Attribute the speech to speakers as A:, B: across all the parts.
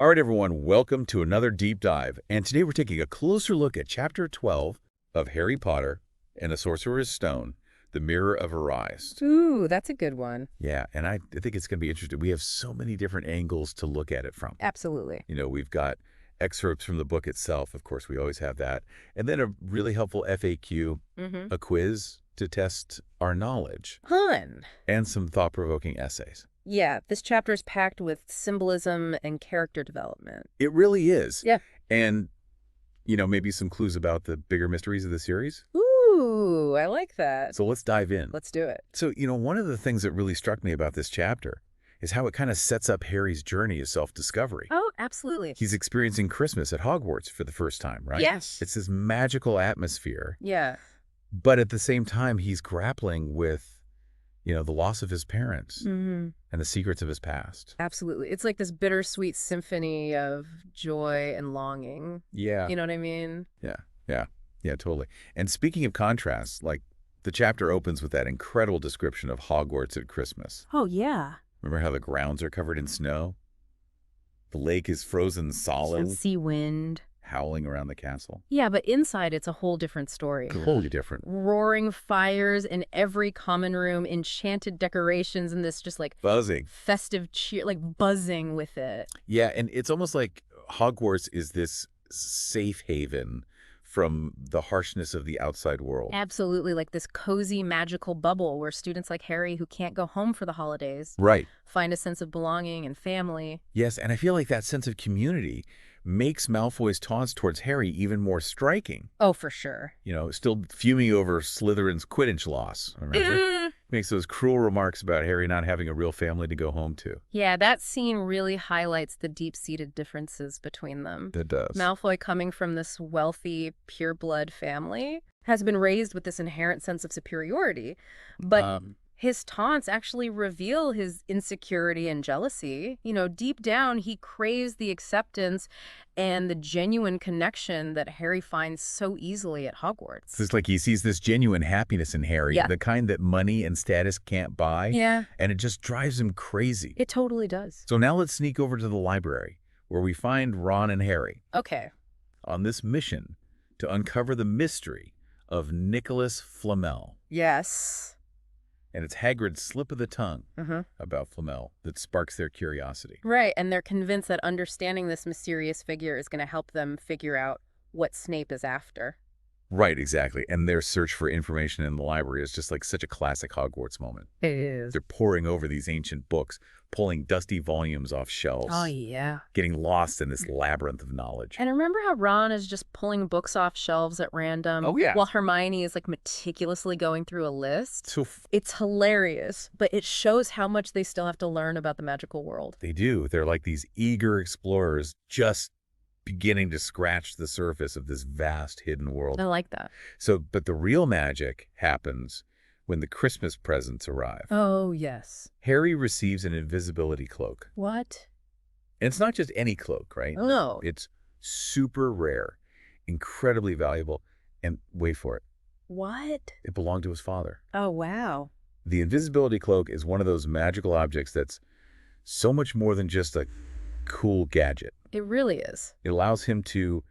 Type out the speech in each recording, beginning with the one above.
A: All right, everyone, welcome to another deep dive. And today we're taking a closer look at Chapter 12 of Harry Potter and the Sorcerer's Stone, the Mirror of Erised.
B: Ooh, that's a good one.
A: Yeah, and I think it's going to be interesting. We have so many different angles to look at it from.
B: Absolutely.
A: You know, we've got excerpts from the book itself. Of course, we always have that. And then a really helpful FAQ, a quiz to test our knowledge,
B: Fun.
A: and some thought-provoking essays.
B: Yeah, this chapter is packed with symbolism and character development.
A: It really is.
B: Yeah.
A: And, you know, maybe some clues about the bigger mysteries of the series.
B: Ooh, I like that.
A: So let's dive in.
B: Let's do it.
A: So, you know, one of the things that really struck me about this chapter is how it kind of sets up Harry's journey of self-discovery.
B: Oh, absolutely.
A: He's experiencing Christmas at Hogwarts for the first time, right?
B: Yes.
A: It's this magical atmosphere.
B: Yeah.
A: But at the same time, he's grappling with, you know, the loss of his parents and the secrets of his past.
B: Absolutely. It's like this bittersweet symphony of joy and longing.
A: Yeah.
B: You know what I mean?
A: Yeah, totally. And speaking of contrasts, like the chapter opens with that incredible description of Hogwarts at Christmas.
B: Oh, yeah.
A: Remember how the grounds are covered in snow? The lake is frozen solid,
B: Sea wind.
A: howling around the castle.
B: Yeah, but inside it's a whole different story.
A: Totally different.
B: Roaring fires in every common room, enchanted decorations, and this just like
A: Buzzing.
B: festive cheer, like buzzing with it.
A: Yeah, and it's almost like Hogwarts is this safe haven from the harshness of the outside world.
B: Absolutely, like this cozy magical bubble where students like Harry who can't go home for the holidays
A: Right.
B: find a sense of belonging and family.
A: Yes, and I feel like that sense of community makes Malfoy's taunts towards Harry even more striking.
B: Oh, for sure.
A: You know, still fuming over Slytherin's Quidditch loss, remember? Makes those cruel remarks about Harry not having a real family to go home to.
B: Yeah, that scene really highlights the deep-seated differences between them.
A: It does.
B: Malfoy, coming from this wealthy, pure-blood family, has been raised with this inherent sense of superiority. But his taunts actually reveal his insecurity and jealousy. You know, deep down, he craves the acceptance and the genuine connection that Harry finds so easily at Hogwarts.
A: It's like he sees this genuine happiness in Harry,
B: Yeah.
A: the kind that money and status can't buy.
B: Yeah,
A: And it just drives him crazy.
B: it totally does.
A: So now let's sneak over to the library, where we find Ron and Harry
B: Okay.
A: on this mission to uncover the mystery of Nicholas Flamel.
B: Yes.
A: And it's Hagrid's slip of the tongue about Flamel that sparks their curiosity.
B: Right, and they're convinced that understanding this mysterious figure is going to help them figure out what Snape is after.
A: Right, exactly. And their search for information in the library is just like such a classic Hogwarts moment.
B: It is.
A: They're poring over these ancient books, pulling dusty volumes off shelves,
B: Oh, yeah.
A: getting lost in this labyrinth of knowledge.
B: And remember how Ron is just pulling books off shelves at random?
A: Oh, yeah.
B: While Hermione is like meticulously going through a list?
A: So
B: It's hilarious, but it shows how much they still have to learn about the magical world.
A: they do. They're like these eager explorers just beginning to scratch the surface of this vast hidden world.
B: I like that.
A: So, but the real magic happens when the Christmas presents arrive.
B: Oh, yes.
A: Harry receives an invisibility cloak.
B: What?
A: And it's not just any cloak, right?
B: Oh, no.
A: It's super rare, incredibly valuable, and wait for it,
B: What?
A: it belonged to his father.
B: Oh, wow.
A: The invisibility cloak is one of those magical objects that's so much more than just a cool gadget.
B: It really is.
A: It allows him to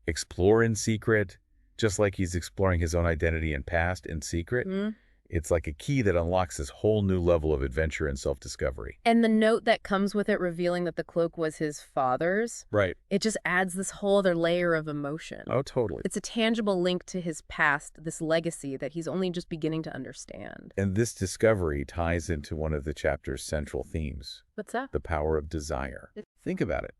A: explore in secret, just like he's exploring his own identity and past in secret. It's like a key that unlocks this whole new level of adventure and self-discovery.
B: And the note that comes with it revealing that the cloak was his father's,
A: Right.
B: it just adds this whole other layer of emotion.
A: Oh, totally.
B: It's a tangible link to his past, this legacy that he's only just beginning to understand.
A: And this discovery ties into one of the chapter's central themes,
B: What's that?
A: the power of desire. Think about it.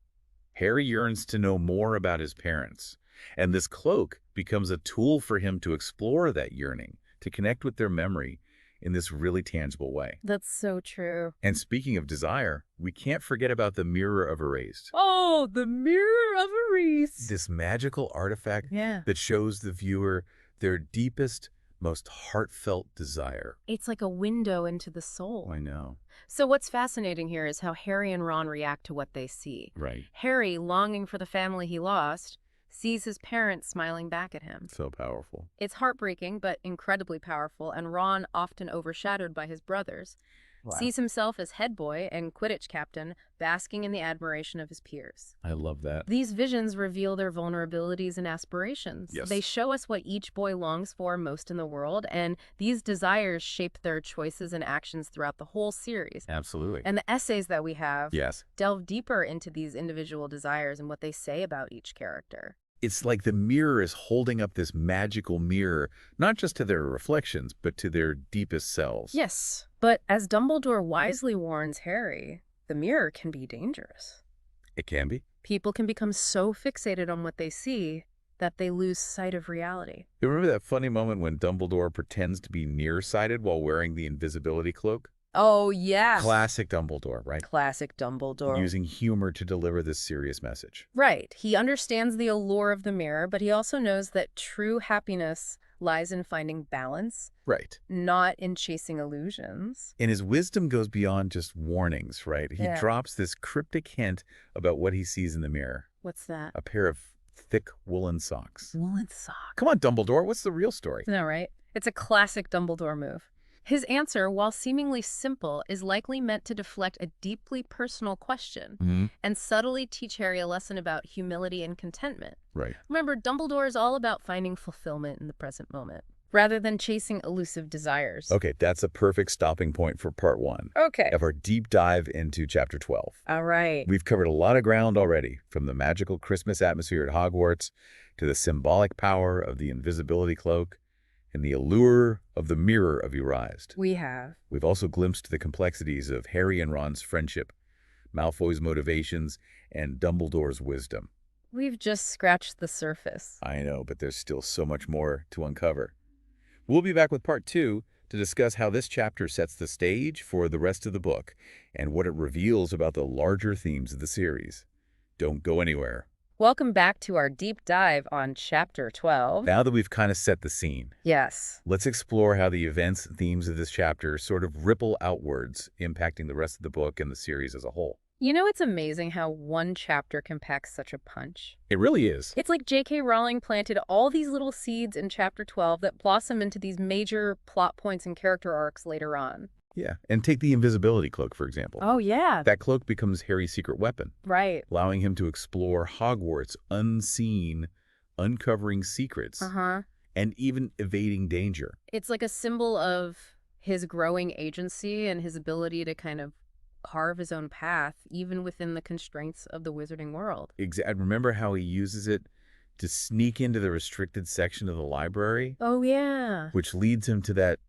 A: Harry yearns to know more about his parents, and this cloak becomes a tool for him to explore that yearning, to connect with their memory in this really tangible way.
B: That's so true.
A: And speaking of desire, we can't forget about the Mirror of Erised.
B: Oh, the Mirror of Erised.
A: This magical artifact
B: Yeah.
A: that shows the viewer their deepest, most heartfelt desire.
B: It's like a window into the soul.
A: I know.
B: So what's fascinating here is how Harry and Ron react to what they see.
A: Right.
B: Harry, longing for the family he lost, sees his parents smiling back at him.
A: So powerful.
B: It's heartbreaking, but incredibly powerful, and Ron, often overshadowed by his brothers,
A: Wow.
B: sees himself as head boy and Quidditch captain, basking in the admiration of his peers.
A: I love that.
B: These visions reveal their vulnerabilities and aspirations.
A: Yes.
B: They show us what each boy longs for most in the world, and these desires shape their choices and actions throughout the whole series.
A: Absolutely.
B: And the essays that we have
A: Yes.
B: delve deeper into these individual desires and what they say about each character.
A: It's like the mirror is holding up this magical mirror, not just to their reflections, but to their deepest selves.
B: Yes, but as Dumbledore wisely warns Harry, the mirror can be dangerous.
A: It can be.
B: People can become so fixated on what they see that they lose sight of reality.
A: You remember that funny moment when Dumbledore pretends to be nearsighted while wearing the invisibility cloak?
B: Oh, yes.
A: Classic Dumbledore, right?
B: Classic Dumbledore.
A: Using humor to deliver this serious message.
B: Right. He understands the allure of the mirror, but he also knows that true happiness lies in finding balance,
A: Right.
B: not in chasing illusions.
A: And his wisdom goes beyond just warnings, right? He drops this cryptic hint about what he sees in the mirror.
B: What's that?
A: A pair of thick woolen socks.
B: Woolen socks.
A: Come on, Dumbledore, what's the real story?
B: No, right? It's a classic Dumbledore move. His answer, while seemingly simple, is likely meant to deflect a deeply personal question and subtly teach Harry a lesson about humility and contentment.
A: Right.
B: Remember, Dumbledore is all about finding fulfillment in the present moment, rather than chasing elusive desires.
A: Okay, that's a perfect stopping point for part 1
B: Okay.
A: of our deep dive into Chapter 12.
B: All right.
A: We've covered a lot of ground already, from the magical Christmas atmosphere at Hogwarts to the symbolic power of the Invisibility Cloak and the allure of the Mirror of Erised.
B: We have.
A: We've also glimpsed the complexities of Harry and Ron's friendship, Malfoy's motivations, and Dumbledore's wisdom.
B: We've just scratched the surface.
A: I know, but there's still so much more to uncover. We'll be back with part 2 to discuss how this chapter sets the stage for the rest of the book and what it reveals about the larger themes of the series. Don't go anywhere.
B: Welcome back to our deep dive on Chapter 12.
A: Now that we've kind of set the scene,
B: Yes.
A: let's explore how the events and themes of this chapter sort of ripple outwards, impacting the rest of the book and the series as a whole.
B: You know, it's amazing how one chapter can pack such a punch.
A: It really is.
B: It's like J.K. Rowling planted all these little seeds in Chapter 12 that blossom into these major plot points and character arcs later on.
A: Yeah, and take the Invisibility Cloak, for example.
B: Oh, yeah.
A: That cloak becomes Harry's secret weapon,
B: Right.
A: allowing him to explore Hogwarts unseen, uncovering secrets, and even evading danger.
B: It's like a symbol of his growing agency and his ability to kind of carve his own path, even within the constraints of the wizarding world.
A: Remember how he uses it to sneak into the restricted section of the library?
B: Oh, yeah.
A: Which leads him to that,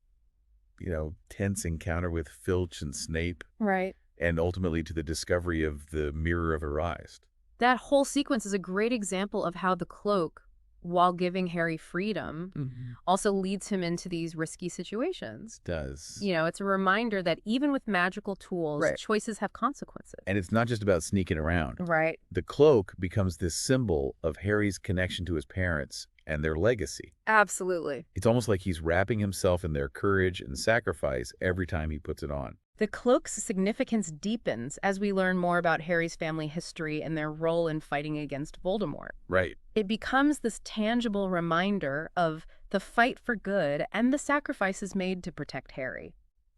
A: tense encounter with Filch and Snape,
B: Right.
A: and ultimately to the discovery of the Mirror of Erised.
B: That whole sequence is a great example of how the cloak, while giving Harry freedom, also leads him into these risky situations.
A: It does.
B: It's a reminder that even with magical tools,
A: Right.
B: choices have consequences.
A: And it's not just about sneaking around.
B: Right.
A: The cloak becomes this symbol of Harry's connection to his parents and their legacy.
B: Absolutely.
A: It's almost like he's wrapping himself in their courage and sacrifice every time he puts it on.
B: The cloak's significance deepens as we learn more about Harry's family history and their role in fighting against Voldemort.
A: Right.
B: It becomes this tangible reminder of the fight for good and the sacrifices made to protect Harry.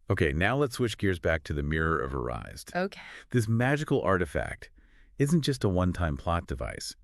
A: Okay, now let's switch gears back to the Mirror of Erised.
B: Okay.
A: This magical artifact isn't just a one-time plot device.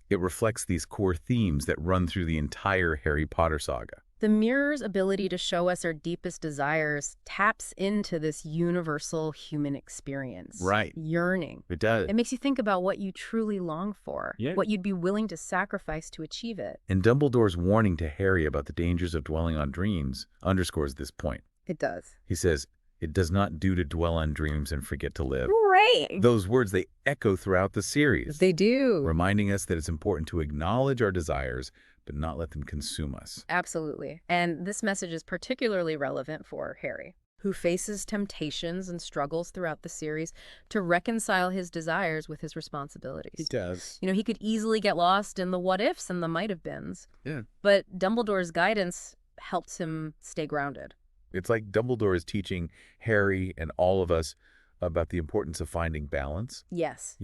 A: It reflects these core themes that run through the entire Harry Potter saga.
B: The mirror's ability to show us our deepest desires taps into this universal human experience.
A: Right.
B: Yearning.
A: It does.
B: It makes you think about what you truly long for, what you'd be willing to sacrifice to achieve it.
A: And Dumbledore's warning to Harry about the dangers of dwelling on dreams underscores this point.
B: It does.
A: He says, "It does not do to dwell on dreams and forget to live."
B: Right.
A: Those words, they echo throughout the series.
B: They do.
A: Reminding us that it's important to acknowledge our desires, but not let them consume us.
B: Absolutely. And this message is particularly relevant for Harry, who faces temptations and struggles throughout the series to reconcile his desires with his responsibilities.
A: He does.
B: He could easily get lost in the what-ifs and the might-have-beens.
A: Yeah.
B: But Dumbledore's guidance helps him stay grounded.
A: It's like Dumbledore is teaching Harry and all of us about the importance of finding balance.
B: Yes.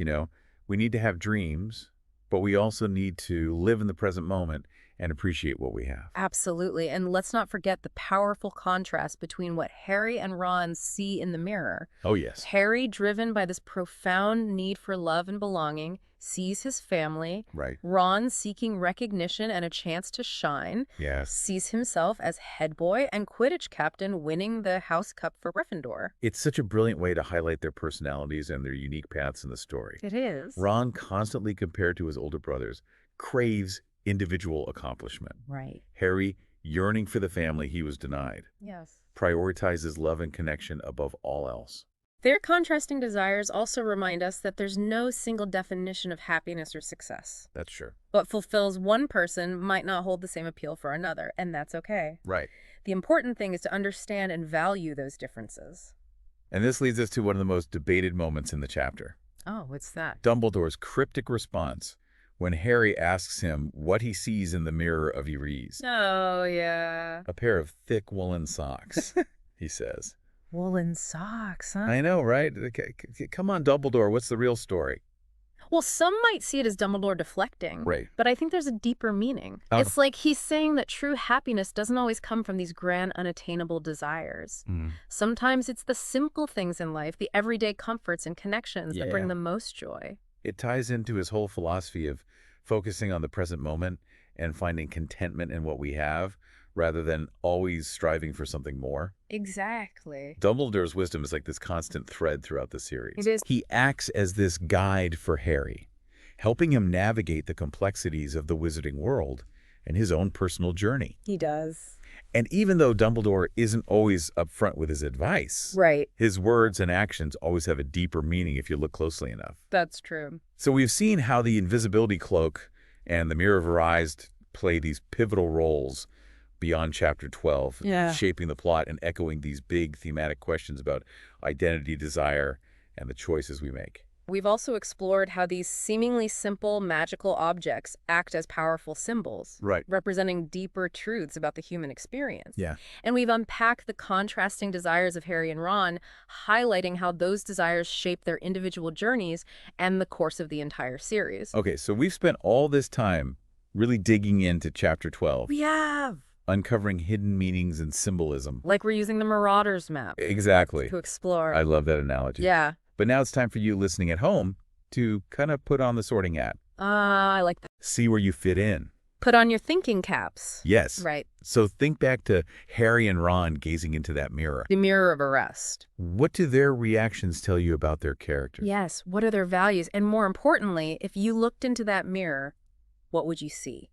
A: We need to have dreams, but we also need to live in the present moment and appreciate what we have.
B: Absolutely. And let's not forget the powerful contrast between what Harry and Ron see in the mirror.
A: Oh, yes.
B: Harry, driven by this profound need for love and belonging, sees his family.
A: Right.
B: Ron, seeking recognition and a chance to shine,
A: Yes.
B: sees himself as head boy and Quidditch captain winning the House Cup for Gryffindor.
A: It's such a brilliant way to highlight their personalities and their unique paths in the story.
B: It is.
A: Ron, constantly compared to his older brothers, craves individual accomplishment.
B: Right.
A: Harry, yearning for the family he was denied,
B: Yes.
A: prioritizes love and connection above all else.
B: Their contrasting desires also remind us that there's no single definition of happiness or success.
A: That's sure.
B: What fulfills one person might not hold the same appeal for another, and that's okay.
A: Right.
B: The important thing is to understand and value those differences.
A: And this leads us to one of the most debated moments in the chapter.
B: Oh, what's that?
A: Dumbledore's cryptic response when Harry asks him what he sees in the Mirror of Erised.
B: Oh, yeah.
A: A pair of thick woolen socks, he says.
B: Woolen socks, huh?
A: I know, right? Come on, Dumbledore, what's the real story?
B: Well, some might see it as Dumbledore deflecting.
A: Right.
B: But I think there's a deeper meaning.
A: Oh.
B: It's like he's saying that true happiness doesn't always come from these grand, unattainable desires. Sometimes it's the simple things in life, the everyday comforts and connections that bring the most joy.
A: It ties into his whole philosophy of focusing on the present moment and finding contentment in what we have, rather than always striving for something more.
B: Exactly.
A: Dumbledore's wisdom is like this constant thread throughout the series.
B: It is.
A: He acts as this guide for Harry, helping him navigate the complexities of the wizarding world and his own personal journey.
B: He does.
A: And even though Dumbledore isn't always upfront with his advice,
B: Right.
A: his words and actions always have a deeper meaning if you look closely enough.
B: That's true.
A: So we've seen how the Invisibility Cloak and the Mirror of Erised play these pivotal roles beyond Chapter 12, shaping the plot and echoing these big thematic questions about identity, desire, and the choices we make.
B: We've also explored how these seemingly simple magical objects act as powerful symbols,
A: Right.
B: representing deeper truths about the human experience.
A: Yeah.
B: And we've unpacked the contrasting desires of Harry and Ron, highlighting how those desires shape their individual journeys and the course of the entire series.
A: Okay, so we've spent all this time really digging into Chapter 12.
B: We have.
A: Uncovering hidden meanings and symbolism.
B: Like we're using the Marauders map.
A: Exactly.
B: To explore.
A: I love that analogy.
B: Yeah.
A: But now it's time for you listening at home to kind of put on the sorting hat.
B: I like that.
A: See where you fit in.
B: Put on your thinking caps.
A: Yes.
B: Right.
A: So think back to Harry and Ron gazing into that mirror.
B: The Mirror of Erised.
A: What do their reactions tell you about their characters?
B: Yes. What are their values? And more importantly, if you looked into that mirror, what would you see?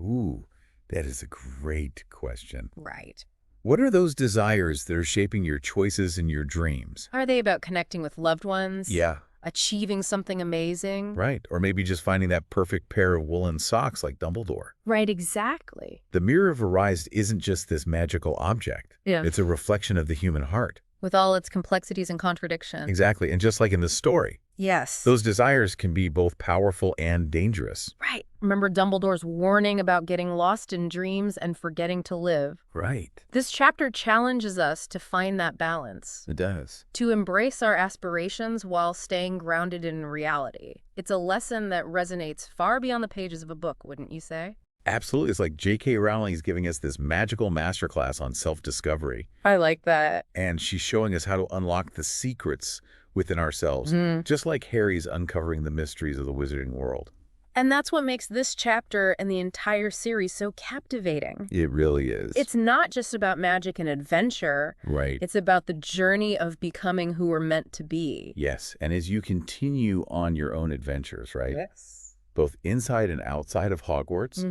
A: Ooh, that is a great question.
B: Right.
A: What are those desires that are shaping your choices and your dreams?
B: Are they about connecting with loved ones?
A: Yeah.
B: Achieving something amazing?
A: Right. Or maybe just finding that perfect pair of woolen socks like Dumbledore.
B: Right, exactly.
A: The Mirror of Erised isn't just this magical object.
B: Yeah.
A: It's a reflection of the human heart.
B: With all its complexities and contradictions.
A: Exactly. And just like in the story,
B: Yes.
A: those desires can be both powerful and dangerous.
B: Right. Remember Dumbledore's warning about getting lost in dreams and forgetting to live?
A: Right.
B: This chapter challenges us to find that balance.
A: It does.
B: To embrace our aspirations while staying grounded in reality. It's a lesson that resonates far beyond the pages of a book, wouldn't you say?
A: Absolutely. It's like J.K. Rowling is giving us this magical masterclass on self-discovery.
B: I like that.
A: And she's showing us how to unlock the secrets within ourselves, just like Harry's uncovering the mysteries of the wizarding world.
B: And that's what makes this chapter and the entire series so captivating.
A: It really is.
B: It's not just about magic and adventure.
A: Right.
B: It's about the journey of becoming who we're meant to be.
A: Yes. And as you continue on your own adventures, right?
B: Yes.
A: Both inside and outside of Hogwarts,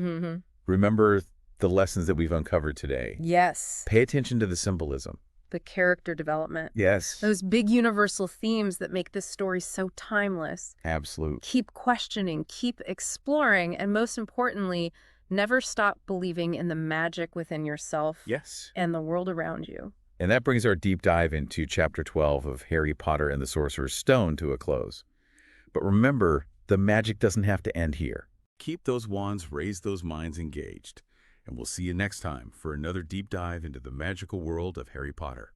A: remember the lessons that we've uncovered today.
B: Yes.
A: Pay attention to the symbolism.
B: The character development.
A: Yes.
B: Those big universal themes that make this story so timeless.
A: Absolutely.
B: Keep questioning, keep exploring, and most importantly, never stop believing in the magic within yourself
A: Yes.
B: and the world around you.
A: And that brings our deep dive into Chapter 12 of Harry Potter and the Sorcerer's Stone to a close. But remember, the magic doesn't have to end here. Keep those wands, raise those minds engaged. And we'll see you next time for another deep dive into the magical world of Harry Potter.